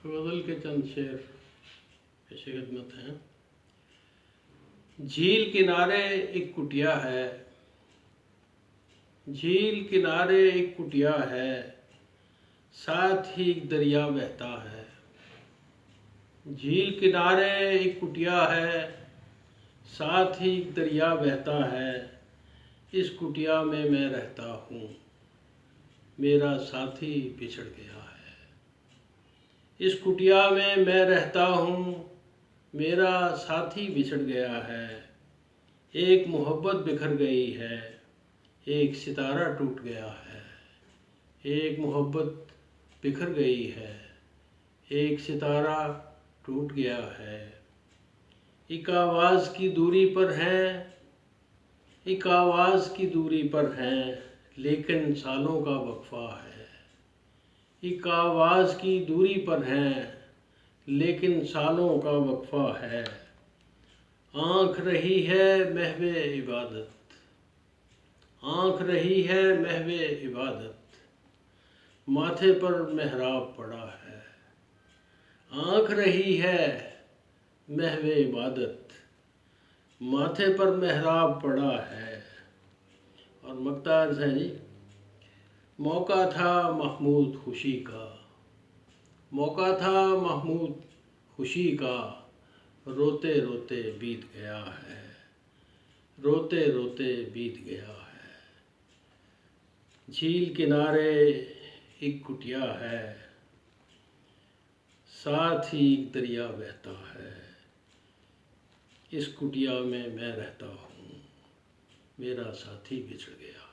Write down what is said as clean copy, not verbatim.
غزل کے چند شعر پیش خدمت ہیں۔ جھیل کنارے ایک کٹیا ہے، جھیل کنارے ایک کٹیا ہے، ساتھ ہی ایک دریا بہتا ہے۔ جھیل کنارے ایک کٹیا ہے، ساتھ ہی ایک دریا بہتا ہے۔ اس کٹیا میں رہتا ہوں، میرا ساتھی بچھڑ گیا ہے۔ اس کٹیا میں رہتا ہوں، میرا ساتھی بچھڑ گیا ہے۔ ایک محبت بکھر گئی ہے، ایک ستارہ ٹوٹ گیا ہے۔ ایک محبت بکھر گئی ہے، ایک ستارہ ٹوٹ گیا ہے۔ ایک آواز کی دوری پر ہیں، ایک آواز کی دوری پر ہیں، لیکن سالوں کا وقفہ ہے۔ ایک آواز کی دوری پر ہیں، لیکن سالوں کا وقفہ ہے۔ آنکھ رہی ہے محو عبادت، آنکھ رہی ہے محو عبادت، ماتھے پر محراب پڑا ہے۔ آنکھ رہی ہے محو عبادت، ماتھے پر محراب پڑا ہے۔ اور مقطع عرض ہے جی، موقع تھا محمود خوشی کا، موقع تھا محمود خوشی کا، روتے روتے بیت گیا ہے، روتے روتے بیت گیا ہے۔ جھیل کنارے ایک کٹیا ہے، ساتھ ہی ایک دریا بہتا ہے۔ اس کٹیا میں رہتا ہوں، میرا ساتھی بچھڑ گیا۔